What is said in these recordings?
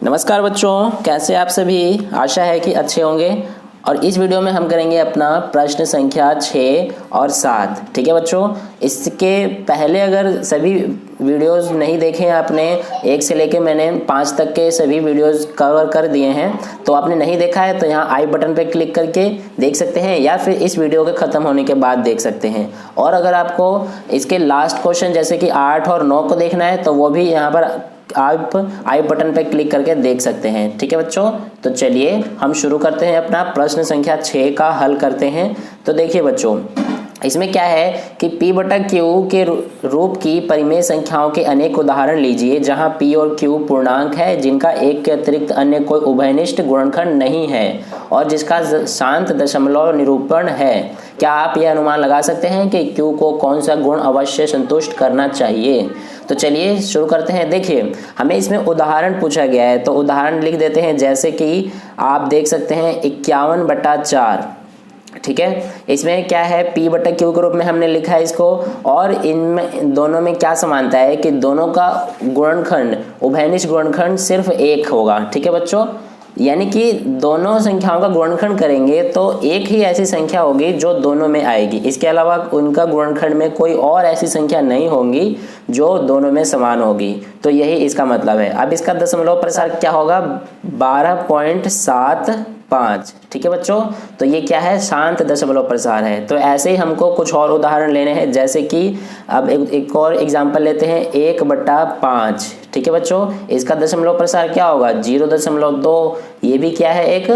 नमस्कार बच्चों, कैसे आप सभी। आशा है कि अच्छे होंगे। और इस वीडियो में हम करेंगे अपना प्रश्न संख्या 6 और 7। ठीक है बच्चों, इसके पहले अगर सभी वीडियोस नहीं देखे हैं आपने, 1 से लेके मैंने 5 तक के सभी वीडियोस कवर कर दिए हैं, तो आपने नहीं देखा है तो यहाँ आई बटन पर क्लिक करके देख सकते हैं, या फिर इस वीडियो के ख़त्म होने के बाद देख सकते हैं। और अगर आपको इसके लास्ट क्वेश्चन जैसे कि 8 और 9 को देखना है तो वो भी यहाँ पर आप आई बटन पर क्लिक करके देख सकते हैं। ठीक है बच्चों, तो चलिए हम शुरू करते हैं, अपना प्रश्न संख्या 6 का हल करते हैं। तो देखिए बच्चों, इसमें क्या है कि P बटा Q के रूप की परिमेय संख्याओं के अनेक उदाहरण लीजिए जहां P और Q पूर्णांक है जिनका एक के अतिरिक्त अन्य कोई उभयनिष्ठ गुणनखंड नहीं है और जिसका शांत दशमलव निरूपण है। क्या आप यह अनुमान लगा सकते हैं कि Q को कौन सा गुण अवश्य संतुष्ट करना चाहिए? तो चलिए शुरू करते हैं। देखिए, हमें इसमें उदाहरण पूछा गया है, तो उदाहरण लिख देते हैं। जैसे कि आप देख सकते हैं 51/4। ठीक है, इसमें क्या है, P बटा Q के रूप में हमने लिखा है इसको। और इनमें दोनों में क्या समानता है कि दोनों का गुणनखंड, उभयनिष्ठ गुणनखंड सिर्फ 1 होगा। ठीक है बच्चों, यानी कि दोनों संख्याओं का गुणनखंड करेंगे तो एक ही ऐसी संख्या होगी जो दोनों में आएगी। इसके अलावा उनका गुणनखंड में कोई और ऐसी संख्या नहीं होंगी जो दोनों में समान होगी। तो यही इसका मतलब है। अब इसका दशमलव प्रसार क्या होगा, 12.75। ठीक है बच्चों, तो ये क्या है, शांत दशमलव प्रसार है। तो ऐसे ही हमको कुछ और उदाहरण लेने हैं। जैसे कि अब एक और एग्जांपल लेते हैं, 1/5। ठीक है बच्चों, इसका दशमलव प्रसार क्या होगा, 0.2। ये भी क्या है, एक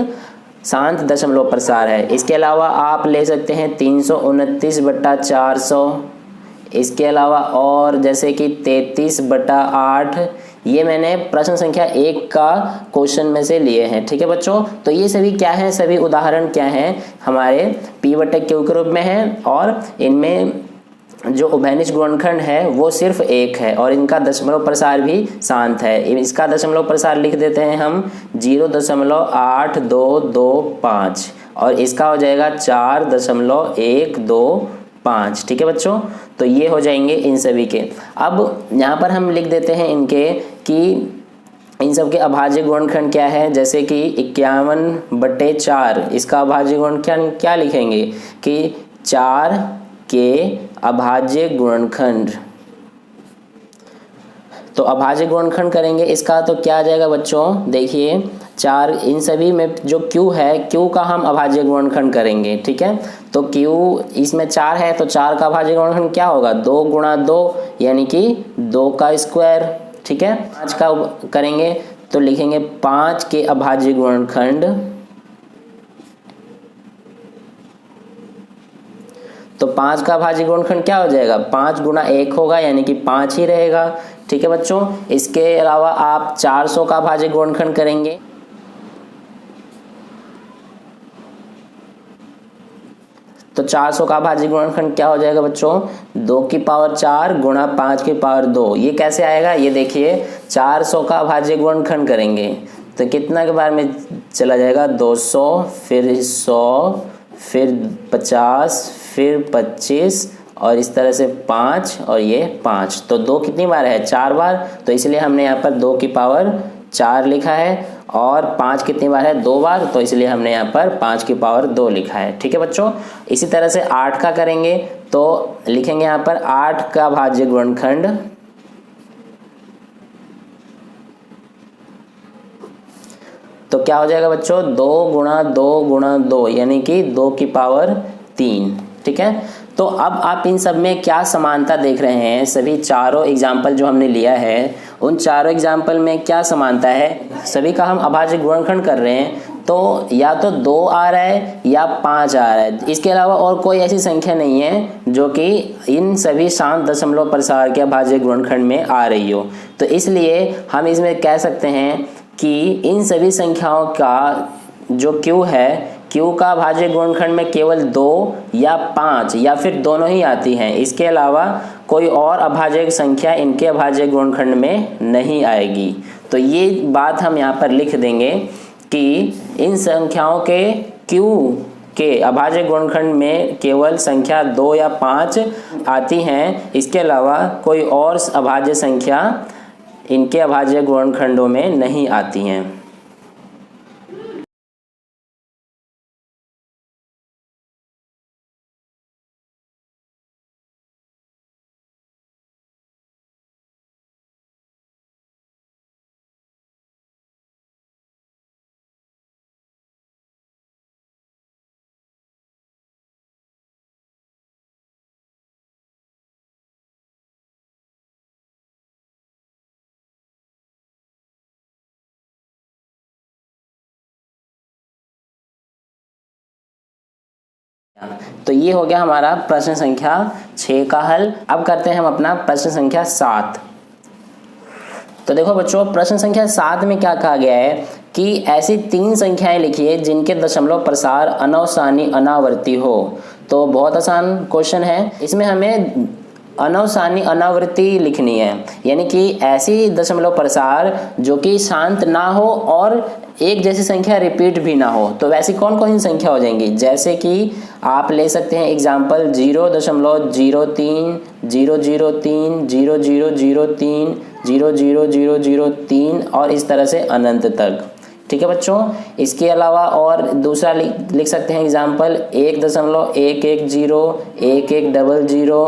शांत दशमलव प्रसार है। इसके अलावा आप ले सकते हैं 329/400। इसके अलावा और जैसे कि 33/8। ये मैंने प्रश्न संख्या 1 का क्वेश्चन में से लिए हैं। ठीक है बच्चों, तो ये सभी क्या हैं, सभी उदाहरण क्या हैं, हमारे P बटा Q के रूप में हैं और इनमें जो उभयनिष्ठ गुणनखंड है वो सिर्फ 1 है और इनका दशमलव प्रसार भी शांत है। इसका दशमलव प्रसार लिख देते हैं हम 0.8225 और इसका हो जाएगा 4.125। ठीक है बच्चों, तो ये हो जाएंगे इन सभी के। अब यहाँ पर हम लिख देते हैं इनके कि इन सब के अभाज्य गुणनखंड क्या है। जैसे कि 51/4, इसका अभाज्य गुणनखंड क्या लिखेंगे कि 4 के अभाज्य गुणनखंड। तो अभाज्य गुणनखंड करेंगे इसका, तो क्या आ जाएगा बच्चों, देखिए 4, इन सभी में जो Q है, Q का हम अभाज्य गुणनखंड करेंगे। ठीक है, तो Q इसमें 4 है तो 4 का अभाज्य गुणनखंड क्या होगा, 2 × 2 यानी कि 2 का स्क्वायर। ठीक है, 5 का करेंगे तो लिखेंगे 5 के अभाज्य गुणनखंड। तो 5 का अभाज्य गुणनखंड क्या हो जाएगा, 5 × 1 होगा यानी कि 5 ही रहेगा। ठीक है बच्चों, इसके अलावा आप 400 का अभाज्य गुणनखंड करेंगे तो 400 का अभाज्य गुणनखंड क्या हो जाएगा बच्चों, 2 की पावर 4 गुणा 5 की पावर 2। ये कैसे आएगा, ये देखिए 400 का अभाज्य गुणनखंड करेंगे तो कितना के बार में चला जाएगा, 200, फिर 100, फिर 50, फिर 25 और इस तरह से 5 और ये 5। तो 2 कितनी बार है, 4 बार। तो इसलिए हमने यहाँ पर 2 की पावर 4 लिखा है। और 5 कितनी बार है, 2 बार, तो इसलिए हमने यहाँ पर 5 की पावर 2 लिखा है। ठीक है बच्चों, इसी तरह से 8 का करेंगे तो लिखेंगे यहाँ पर 8 का अभाज्य गुणनखंड। तो क्या हो जाएगा बच्चों, 2 × 2 × 2 यानी कि 2 की पावर 3। ठीक है, तो अब आप इन सब में क्या समानता देख रहे हैं, सभी चारों एग्जाम्पल जो हमने लिया है उन चारों एग्जाम्पल में क्या समानता है, सभी का हम अभाज्य गुणनखंड कर रहे हैं। तो या तो 2 आ रहा है या 5 आ रहा है, इसके अलावा और कोई ऐसी संख्या नहीं है जो कि इन सभी शांत दशमलव प्रसार के अभाज्य गुणनखंड में आ रही हो। तो इसलिए हम इसमें कह सकते हैं कि इन सभी संख्याओं का जो Q है, Q का अभाज्य गुणनखंड में केवल 2 या 5 या फिर दोनों ही आती हैं। इसके अलावा कोई और अभाज्य संख्या इनके अभाज्य गुणनखंड में नहीं आएगी। तो ये बात हम यहाँ पर लिख देंगे कि इन संख्याओं के Q के अभाज्य गुणनखंड में केवल संख्या 2 या 5 आती हैं। इसके अलावा कोई और अभाज्य संख्या इनके अभाज्य गुणनखंडों में नहीं आती हैं। तो ये हो गया हमारा प्रश्न संख्या 6 का हल। अब करते हैं हम अपना प्रश्न संख्या 7। तो देखो बच्चों, प्रश्न संख्या 7 में क्या कहा गया है कि ऐसी 3 संख्याएं लिखिए जिनके दशमलव प्रसार अनवसानी अनावर्ती हो। तो बहुत आसान क्वेश्चन है। इसमें हमें अनवसानी अनावृत्ति लिखनी है, यानी कि ऐसी दशमलव प्रसार जो कि शांत ना हो और एक जैसी संख्या रिपीट भी ना हो। तो वैसी कौन कौन सी संख्या हो जाएंगी, जैसे कि आप ले सकते हैं एग्जाम्पल 0.03, 003, 0003, 00003 और इस तरह से अनंत तक। ठीक है बच्चों। इसके अलावा और दूसरा लिख सकते हैं एग्जाम्पल 1.110, 1100, 1100,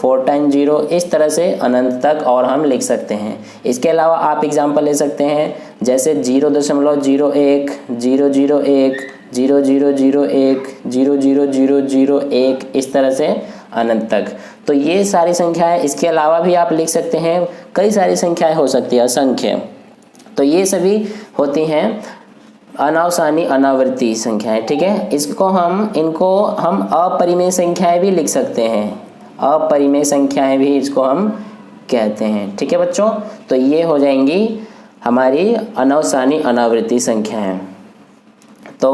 1140, इस तरह से अनंत तक और हम लिख सकते हैं। इसके अलावा आप एग्जाम्पल ले सकते हैं जैसे 0.01, 001, 0001, 00001, इस तरह से अनंत तक। तो ये सारी संख्याएं, इसके अलावा भी आप लिख सकते हैं, कई सारी संख्याएं हो सकती है, असंख्य। तो ये सभी होती हैं अनावसानी अनावर्ती संख्याएं। ठीक है। इनको हम अपरिमेय संख्याएं भी लिख सकते हैं, अपरिमेय संख्याएं भी इसको हम कहते हैं। ठीक है बच्चों। तो ये हो जाएंगी हमारी अनावसानी अनावर्ती संख्याएं। तो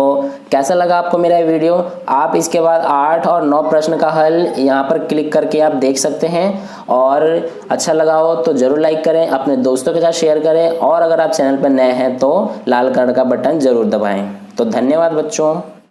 कैसा लगा आपको मेरा वीडियो? आप इसके बाद 8 और 9 प्रश्न का हल यहाँ पर क्लिक करके आप देख सकते हैं, और अच्छा लगा हो तो ज़रूर लाइक करें, अपने दोस्तों के साथ शेयर करें, और अगर आप चैनल पर नए हैं तो लाल कलर का बटन ज़रूर दबाएं। तो धन्यवाद बच्चों।